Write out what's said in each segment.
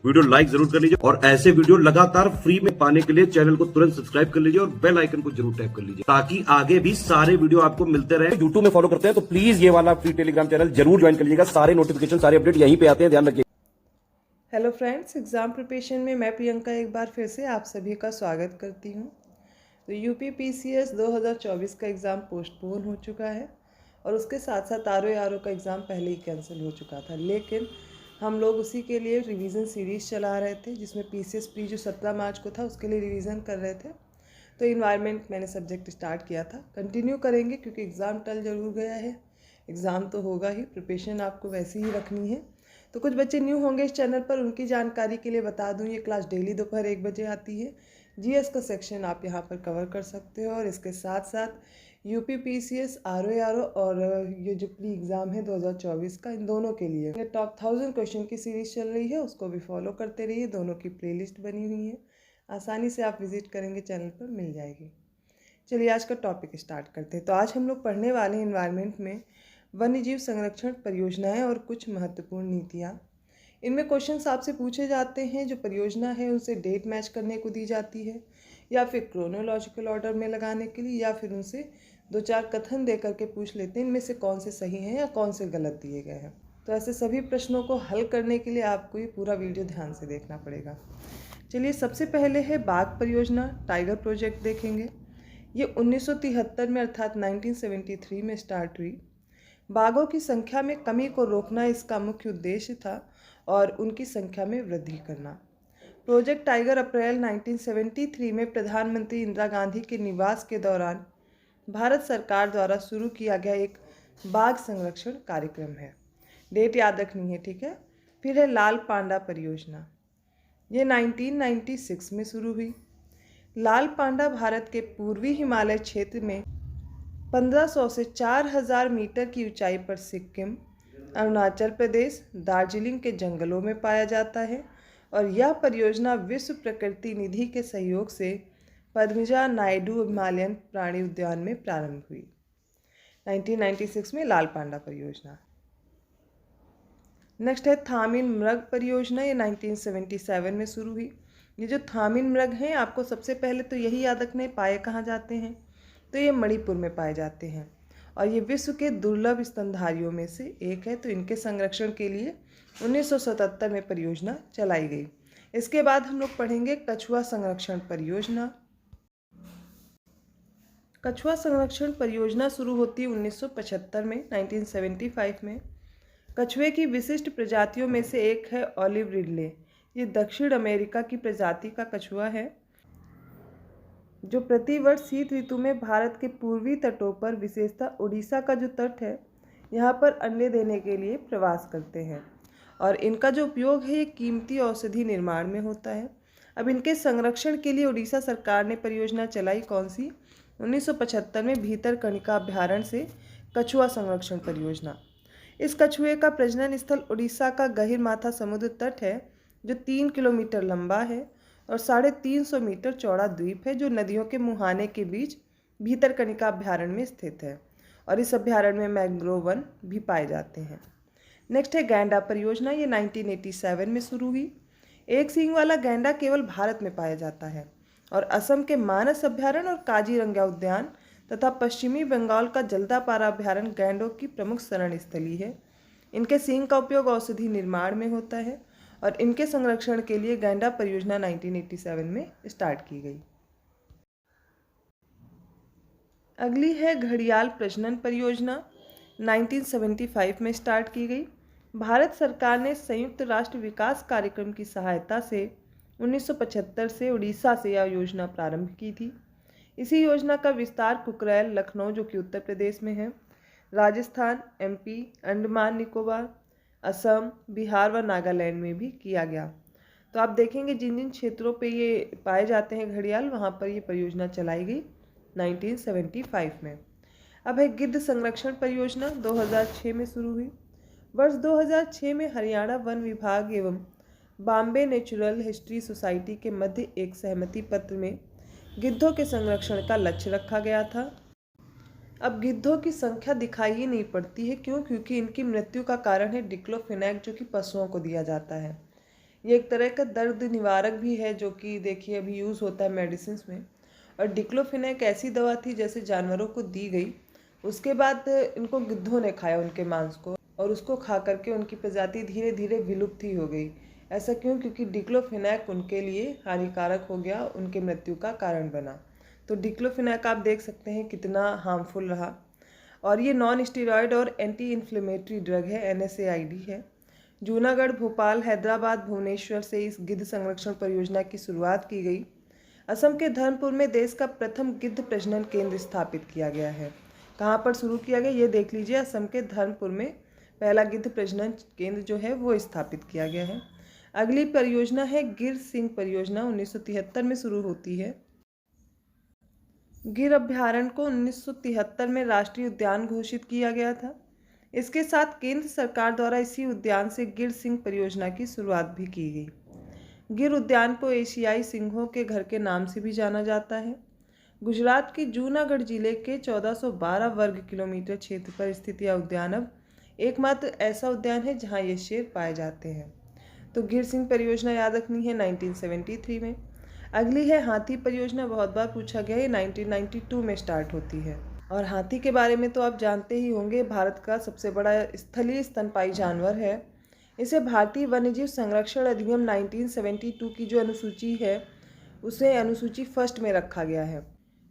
Video like जरूर कर लीजिए और ऐसे वीडियो लगातार फ्री में पाने के लिए चैनल को तुरंत सब्सक्राइब कर लीजिए और बेल आइकन को जरूर टैप कर लीजिए ताकि आगे भी सारे वीडियो आपको मिलते रहे। यूट्यूब में फॉलो करते हैं तो प्लीज ये वाला फ्री टेलीग्राम चैनल जरूर ज्वाइन कर लीजिएगा। सारे नोटिफिकेशन सारे अपडेट यहीं पे आते हैं, ध्यान रखिए। हेलो फ्रेंड्स, एग्ज़ाम प्रिपरेशन में मैं प्रियंका एक बार फिर से आप सभी का स्वागत करती हूँ। तो यूपी पीसीएस 2024 का एग्ज़ाम पोस्टपोन हो चुका है और उसके साथ साथ आरओ का एग्ज़ाम पहले ही कैंसिल हो चुका था, लेकिन हम लोग उसी के लिए रिवीजन सीरीज़ चला रहे थे जिसमें पीसीएस प्री जो 17 मार्च को था उसके लिए रिवीजन कर रहे थे। तो इन्वायरमेंट मैंने सब्जेक्ट स्टार्ट किया था, कंटिन्यू करेंगे क्योंकि एग्ज़ाम टल जरूर गया है। एग्ज़ाम तो होगा ही, प्रिपरेशन आपको वैसे ही रखनी है। तो कुछ बच्चे न्यू होंगे इस चैनल पर, उनकी जानकारी के लिए बता दूं, ये क्लास डेली दोपहर 1 बजे आती है। जीएस का सेक्शन आप यहां पर कवर कर सकते हो और इसके साथ साथ यूपी पीसीएस आरओ और ये जो प्री एग्ज़ाम है 2024 का, इन दोनों के लिए ये टॉप 1000 क्वेश्चन की सीरीज़ चल रही है, उसको भी फॉलो करते रहिए। दोनों की प्लेलिस्ट बनी हुई है, आसानी से आप विजिट करेंगे चैनल पर मिल जाएगी। चलिए आज का टॉपिक स्टार्ट करते हैं। तो आज हम लोग पढ़ने वाले हैं एनवायरनमेंट में वन्यजीव संरक्षण परियोजनाएं और कुछ महत्वपूर्ण नीतियाँ। इनमें क्वेश्चंस आपसे पूछे जाते हैं, जो परियोजना है उनसे डेट मैच करने को दी जाती है या फिर क्रोनोलॉजिकल ऑर्डर में लगाने के लिए, या फिर उनसे 2-4 कथन दे करके पूछ लेते हैं इनमें से कौन से सही हैं या कौन से गलत दिए गए हैं। तो ऐसे सभी प्रश्नों को हल करने के लिए आपको ये पूरा वीडियो ध्यान से देखना पड़ेगा। चलिए सबसे पहले है बाघ परियोजना, टाइगर प्रोजेक्ट देखेंगे। ये 1973 में अर्थात 1973 में स्टार्ट हुई। बाघों की संख्या में कमी को रोकना इसका मुख्य उद्देश्य था और उनकी संख्या में वृद्धि करना। प्रोजेक्ट टाइगर अप्रैल 1973 में प्रधानमंत्री इंदिरा गांधी के निवास के दौरान भारत सरकार द्वारा शुरू किया गया एक बाघ संरक्षण कार्यक्रम है। डेट याद रखनी है, ठीक है। फिर है लाल पांडा परियोजना, ये 1996 में शुरू हुई। लाल पांडा भारत के पूर्वी हिमालय क्षेत्र में 1500 से 4000 मीटर की ऊंचाई पर सिक्किम, अरुणाचल प्रदेश, दार्जिलिंग के जंगलों में पाया जाता है और यह परियोजना विश्व प्रकृति निधि के सहयोग से पद्मजा नायडू हिमालयन प्राणी उद्यान में प्रारंभ हुई। 1996 में लाल पांडा परियोजना। नेक्स्ट है थामिन मृग परियोजना, ये 1977 में शुरू हुई। ये जो थामिन मृग हैं, आपको सबसे पहले तो यही याद रखना है पाए कहाँ जाते हैं। तो ये मणिपुर में पाए जाते हैं और ये विश्व के दुर्लभ स्तनधारियों में से एक है। तो इनके संरक्षण के लिए 1977 में परियोजना चलाई गई। इसके बाद हम लोग पढ़ेंगे कछुआ संरक्षण परियोजना। कछुआ संरक्षण परियोजना शुरू होती है 1975 में, 1975 में। कछुए की विशिष्ट प्रजातियों में से एक है ऑलिव रिडले। ये दक्षिण अमेरिका की प्रजाति का कछुआ है जो प्रतिवर्ष शीत ऋतु में भारत के पूर्वी तटों पर, विशेषतः उड़ीसा का जो तट है, यहाँ पर अंडे देने के लिए प्रवास करते हैं और इनका जो उपयोग है ये कीमती औषधि निर्माण में होता है। अब इनके संरक्षण के लिए उड़ीसा सरकार ने परियोजना चलाई, कौन सी? 1975 में भीतरकनिका अभ्यारण्य से कछुआ संरक्षण परियोजना। इस कछुए का प्रजनन स्थल उड़ीसा का गहिरमाथा समुद्र तट है जो 3 किलोमीटर लंबा है और 350 मीटर चौड़ा द्वीप है जो नदियों के मुहाने के बीच भीतरकनिका अभ्यारण्य में स्थित है और इस अभ्यारण्य में मैंग्रोव वन भी पाए जाते हैं। नेक्स्ट है गैंडा परियोजना, ये 1987 में शुरू हुई। एक सींग वाला गैंडा केवल भारत में पाया जाता है और असम के मानस अभ्यारण्य और काजीरंगा उद्यान तथा पश्चिमी बंगाल का जल्दापारा अभ्यारण्य गैंडों की प्रमुख शरण स्थली है। इनके सींग का उपयोग औषधि निर्माण में होता है और इनके संरक्षण के लिए गैंडा परियोजना 1987 में स्टार्ट की गई। अगली है घड़ियाल प्रजनन परियोजना, 1975 में स्टार्ट की गई। भारत सरकार ने संयुक्त राष्ट्र विकास कार्यक्रम की सहायता से 1975 से उड़ीसा से यह योजना प्रारंभ की थी। इसी योजना का विस्तार कुकरैल, लखनऊ जो कि उत्तर प्रदेश में है, राजस्थान, एमपी, अंडमान निकोबार, असम, बिहार व नागालैंड में भी किया गया। तो आप देखेंगे जिन जिन क्षेत्रों पे ये पाए जाते हैं घड़ियाल, वहाँ पर ये परियोजना चलाई गई 1975 में। अब है गिद्ध संरक्षण परियोजना, 2006 में शुरू हुई। वर्ष 2006 में हरियाणा वन विभाग एवं बॉम्बे नेचुरल हिस्ट्री सोसाइटी के मध्य एक सहमति पत्र में गिद्धों के संरक्षण का लक्ष्य रखा गया था। अब गिद्धों की संख्या दिखाई ही नहीं पड़ती है, क्यों? क्योंकि इनकी मृत्यु का कारण है डिक्लोफेनैक जो कि पशुओं को दिया जाता है। ये एक तरह का दर्द निवारक भी है जो कि देखिए अभी यूज़ होता है मेडिसिन में। और डिक्लोफिन एक ऐसी दवा थी जैसे जानवरों को दी गई, उसके बाद इनको गिद्धों ने खाया उनके मांस को, और उसको खा करके उनकी प्रजाति धीरे धीरे विलुप्त ही हो गई। ऐसा क्यों? क्योंकि डिक्लोफिनैक उनके लिए हानिकारक हो गया, उनके मृत्यु का कारण बना। तो डिक्लोफिनैक आप देख सकते हैं कितना हार्मफुल रहा। और ये नॉन स्टेरॉयड और एंटी इन्फ्लेमेटरी ड्रग है, NSAID है। जूनागढ़, भोपाल, हैदराबाद, भुवनेश्वर से इस गिद्ध संरक्षण परियोजना की शुरुआत की गई। असम के धर्मपुर में देश का प्रथम गिद्ध प्रजनन केंद्र स्थापित किया गया है। कहाँ पर शुरू किया गया ये देख लीजिए, असम के धर्मपुर में पहला गिद्ध प्रजनन केंद्र जो है वो स्थापित किया गया है। अगली परियोजना है गिर सिंह परियोजना, 1973 में शुरू होती है। गिर अभ्यारण्य को 1973 में राष्ट्रीय उद्यान घोषित किया गया था। इसके साथ केंद्र सरकार द्वारा इसी उद्यान से गिर सिंह परियोजना की शुरुआत भी की गई। गिर उद्यान को एशियाई सिंहों के घर के नाम से भी जाना जाता है। गुजरात के जूनागढ़ जिले के 1412 वर्ग किलोमीटर क्षेत्र पर स्थित यह उद्यान अब एकमात्र ऐसा उद्यान है जहां ये शेर पाए जाते हैं। तो गिर सिंह परियोजना याद रखनी है 1973 में। अगली है हाथी परियोजना, बहुत बार पूछा गया है, 1992 में स्टार्ट होती है। और हाथी के बारे में तो आप जानते ही होंगे, भारत का सबसे बड़ा स्थलीय स्तनपायी जानवर है। इसे भारतीय वन्यजीव संरक्षण अधिनियम 1972 की जो अनुसूची है उसे अनुसूची फर्स्ट में रखा गया है।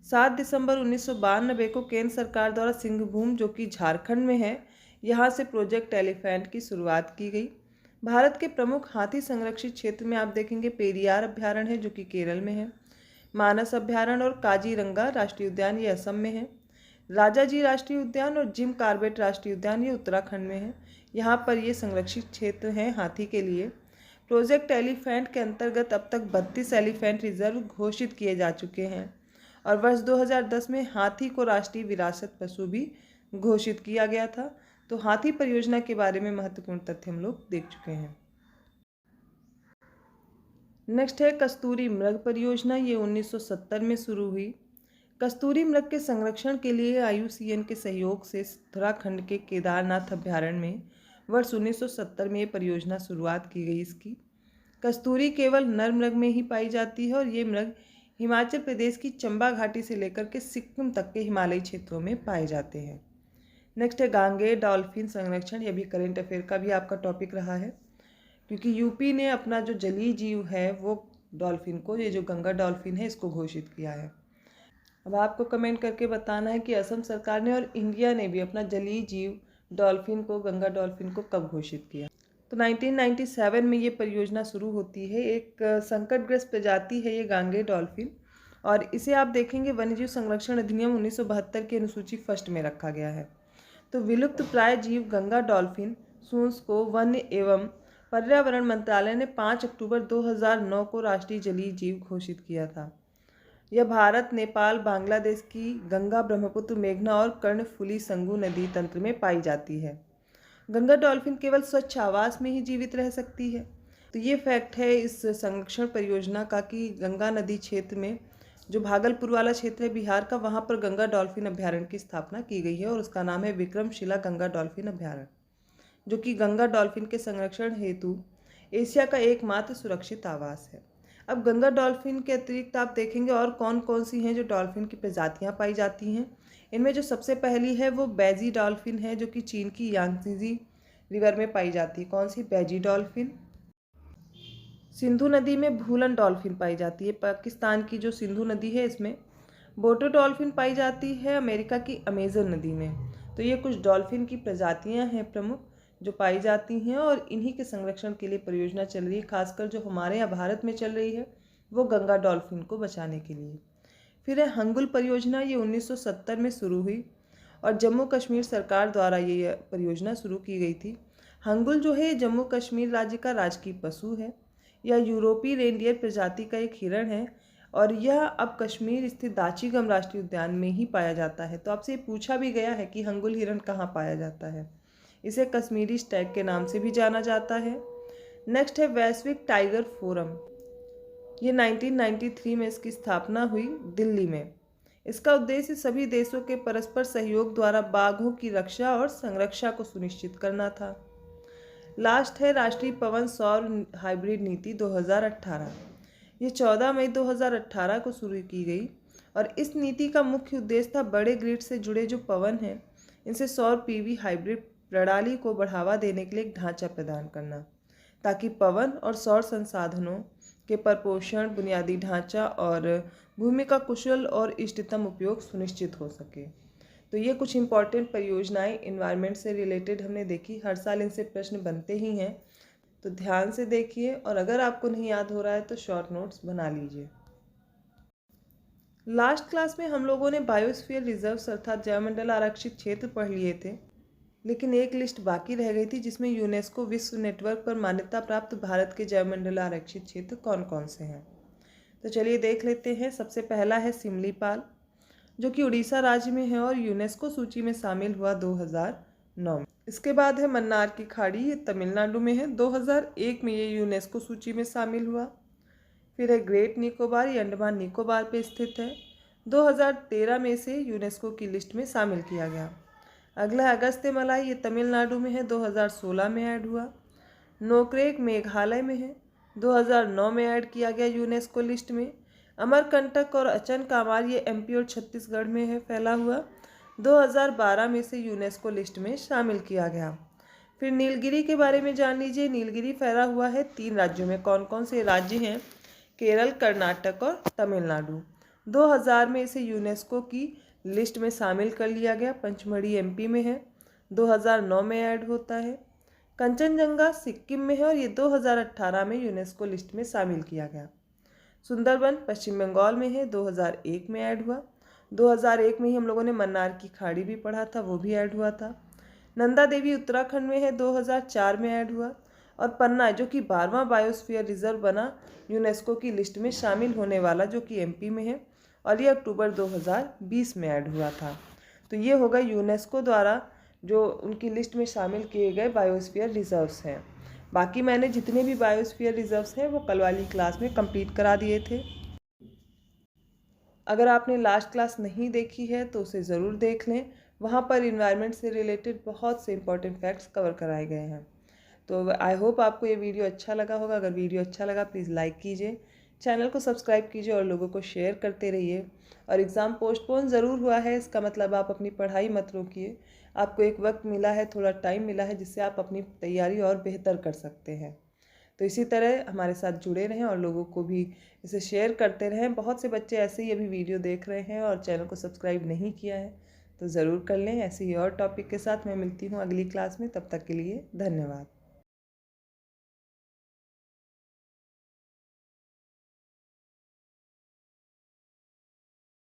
7 दिसंबर 1992 को केंद्र सरकार द्वारा सिंहभूम, जो कि झारखंड में है, यहाँ से प्रोजेक्ट एलिफेंट की शुरुआत की गई। भारत के प्रमुख हाथी संरक्षित क्षेत्र में आप देखेंगे पेरियार अभ्यारण्य है जो कि केरल में है, मानस अभ्यारण्य और काजीरंगा राष्ट्रीय उद्यान ये असम में है, राजाजी राष्ट्रीय उद्यान और जिम कार्बेट राष्ट्रीय उद्यान ये उत्तराखंड में है। यहाँ पर ये संरक्षित क्षेत्र हैं हाथी के लिए। प्रोजेक्ट एलिफेंट के अंतर्गत अब तक 32 एलिफेंट रिजर्व घोषित किए जा चुके हैं और वर्ष 2010 में हाथी को राष्ट्रीय विरासत पशु भी घोषित किया गया था। तो हाथी परियोजना के बारे में महत्वपूर्ण तथ्य हम लोग देख चुके हैं। नेक्स्ट है कस्तूरी मृग परियोजना, ये 1970 में शुरू हुई। कस्तूरी मृग के संरक्षण के लिए IUCN के सहयोग से उत्तराखंड के केदारनाथ अभ्यारण्य में वर्ष 1970 में ये परियोजना शुरुआत की गई। इसकी कस्तूरी केवल नर मृग में ही पाई जाती है और ये मृग हिमाचल प्रदेश की चंबा घाटी से लेकर के सिक्किम तक के हिमालयी क्षेत्रों में पाए जाते हैं। नेक्स्ट है गांगेय डॉल्फिन संरक्षण, यह भी करेंट अफेयर का भी आपका टॉपिक रहा है क्योंकि यूपी ने अपना जो जलीय जीव है वो डॉल्फिन को, ये जो गंगा डॉल्फिन है, इसको घोषित किया है। अब आपको कमेंट करके बताना है कि असम सरकार ने और इंडिया ने भी अपना जलीय जीव डॉल्फिन को, गंगा डॉल्फिन को कब घोषित किया। तो 1997 में ये परियोजना शुरू होती है। एक संकटग्रस्त प्रजाति है ये गांगेय डॉल्फिन और इसे आप देखेंगे वन्यजीव संरक्षण अधिनियम 1972 की अनुसूची फर्स्ट में रखा गया है। तो विलुप्त प्राय जीव गंगा डॉल्फिन सूंस को वन्य एवं पर्यावरण मंत्रालय ने 5 अक्टूबर 2009 को राष्ट्रीय जलीय जीव घोषित किया था। यह भारत, नेपाल, बांग्लादेश की गंगा, ब्रह्मपुत्र, मेघना और कर्णफुली संगू नदी तंत्र में पाई जाती है। गंगा डॉल्फिन केवल स्वच्छ आवास में ही जीवित रह सकती है। तो ये फैक्ट है इस संरक्षण परियोजना का कि गंगा नदी क्षेत्र में, जो भागलपुर वाला क्षेत्र है बिहार का, वहाँ पर गंगा डॉल्फिन अभ्यारण्य की स्थापना की गई है और उसका नाम है विक्रमशिला गंगा डॉल्फिन अभ्यारण्य, जो कि गंगा डॉल्फिन के संरक्षण हेतु एशिया का एकमात्र सुरक्षित आवास है। अब गंगा डॉल्फिन के अतिरिक्त आप देखेंगे और कौन कौन सी हैं जो डॉल्फिन की प्रजातियां पाई जाती हैं। इनमें जो सबसे पहली है वो बैजी डॉल्फिन है जो कि चीन की यांगत्से रिवर में पाई जाती है। कौन सी? बैजी डॉल्फिन। सिंधु नदी में भूलन डॉल्फिन पाई जाती है, पाकिस्तान की जो सिंधु नदी है इसमें। बोटो डॉल्फिन पाई जाती है अमेरिका की अमेजन नदी में। तो ये कुछ डॉल्फिन की प्रजातियां हैं प्रमुख जो पाई जाती हैं और इन्हीं के संरक्षण के लिए परियोजना चल रही है। खासकर जो हमारे यहाँ भारत में चल रही है वो गंगा डॉल्फिन को बचाने के लिए। फिर है हंगुल परियोजना, ये 1970 में शुरू हुई और जम्मू कश्मीर सरकार द्वारा ये परियोजना शुरू की गई थी। हंगुल जो है जम्मू कश्मीर राज्य का राजकीय पशु है। यह यूरोपीय रेनडियर प्रजाति का एक हिरण है और यह अब कश्मीर स्थित दाचीगम राष्ट्रीय उद्यान में ही पाया जाता है। तो आपसे पूछा भी गया है कि हंगुल हिरण कहाँ पाया जाता है। इसे कश्मीरी स्टैग के नाम से भी जाना जाता है। नेक्स्ट है वैश्विक टाइगर फोरम, ये 1993 में इसकी स्थापना हुई दिल्ली में। इसका उद्देश्य सभी देशों के परस्पर सहयोग द्वारा बाघों की रक्षा और संरक्षा को सुनिश्चित करना था। लास्ट है राष्ट्रीय पवन सौर हाइब्रिड नीति 2018। ये 14 मई 2018 को शुरू की गई और इस नीति का मुख्य उद्देश्य था बड़े ग्रिड से जुड़े जो पवन हैं इनसे सौर पीवी हाइब्रिड प्रणाली को बढ़ावा देने के लिए एक ढांचा प्रदान करना, ताकि पवन और सौर संसाधनों के प्रपोषण, बुनियादी ढांचा और भूमि का कुशल और इष्टतम उपयोग सुनिश्चित हो सके। तो ये कुछ इम्पॉर्टेंट परियोजनाएं इन्वायरमेंट से रिलेटेड हमने देखी। हर साल इनसे प्रश्न बनते ही हैं, तो ध्यान से देखिए और अगर आपको नहीं याद हो रहा है तो शॉर्ट नोट्स बना लीजिए। लास्ट क्लास में हम लोगों ने बायोस्फीयर रिजर्व्स अर्थात जैवमंडल आरक्षित क्षेत्र पढ़ लिए थे, लेकिन एक लिस्ट बाकी रह गई थी जिसमें यूनेस्को विश्व नेटवर्क पर मान्यता प्राप्त भारत के जैवमंडल आरक्षित क्षेत्र कौन कौन से हैं। तो चलिए देख लेते हैं। सबसे पहला है सिमलीपाल, जो कि उड़ीसा राज्य में है और यूनेस्को सूची में शामिल हुआ 2009 में। इसके बाद है मन्नार की खाड़ी, ये तमिलनाडु में है। 2001 में ये यूनेस्को सूची में शामिल हुआ। फिर है ग्रेट निकोबार, ये अंडमान निकोबार पे स्थित है। 2013 में इसे यूनेस्को की लिस्ट में शामिल किया गया। अगला है अगस्त्य मलाई, ये तमिलनाडु में है। 2016 में ऐड हुआ। नोक्रेक मेघालय में है। 2009 में ऐड किया गया यूनेस्को लिस्ट में। अमरकंटक और अचन कामार ये एमपी और छत्तीसगढ़ में है फैला हुआ। 2012 में इसे यूनेस्को लिस्ट में शामिल किया गया। फिर नीलगिरी के बारे में जान लीजिए। नीलगिरी फैला हुआ है 3 राज्यों में। कौन कौन से राज्य हैं? केरल, कर्नाटक और तमिलनाडु। 2000 में इसे यूनेस्को की लिस्ट में शामिल कर लिया गया। पंचमढ़ी एमपी में है। 2009 में ऐड होता है। कंचनजंगा सिक्किम में है और ये 2018 में यूनेस्को लिस्ट में शामिल किया गया। सुंदरबन पश्चिम बंगाल में है। 2001 में ऐड हुआ। 2001 में ही हम लोगों ने मन्नार की खाड़ी भी पढ़ा था, वो भी ऐड हुआ था। नंदा देवी उत्तराखंड में है। 2004 में ऐड हुआ। और पन्ना, जो कि 12वां बायोस्फीयर रिजर्व बना यूनेस्को की लिस्ट में शामिल होने वाला, जो कि एमपी में है और ये अक्टूबर 2020 में ऐड हुआ था। तो ये होगा यूनेस्को द्वारा जो उनकी लिस्ट में शामिल किए गए बायोस्फीयर रिजर्व्स हैं। बाकी मैंने जितने भी बायोस्फीयर रिजर्व्स हैं वो कल वाली क्लास में कंप्लीट करा दिए थे। अगर आपने लास्ट क्लास नहीं देखी है तो उसे ज़रूर देख लें। वहाँ पर इन्वायरमेंट से रिलेटेड बहुत से इंपॉर्टेंट फैक्ट्स कवर कराए गए हैं। तो आई होप आपको ये वीडियो अच्छा लगा होगा। अगर वीडियो अच्छा लगा प्लीज़ लाइक कीजिए, चैनल को सब्सक्राइब कीजिए और लोगों को शेयर करते रहिए। और एग्ज़ाम पोस्टपोन ज़रूर हुआ है, इसका मतलब आप अपनी पढ़ाई मत रोकिए। आपको एक वक्त मिला है, थोड़ा टाइम मिला है, जिससे आप अपनी तैयारी और बेहतर कर सकते हैं। तो इसी तरह हमारे साथ जुड़े रहें और लोगों को भी इसे शेयर करते रहें। बहुत से बच्चे ऐसे ही अभी वीडियो देख रहे हैं और चैनल को सब्सक्राइब नहीं किया है, तो ज़रूर कर लें। ऐसे ही और टॉपिक के साथ मैं मिलती हूँ अगली क्लास में। तब तक के लिए धन्यवाद।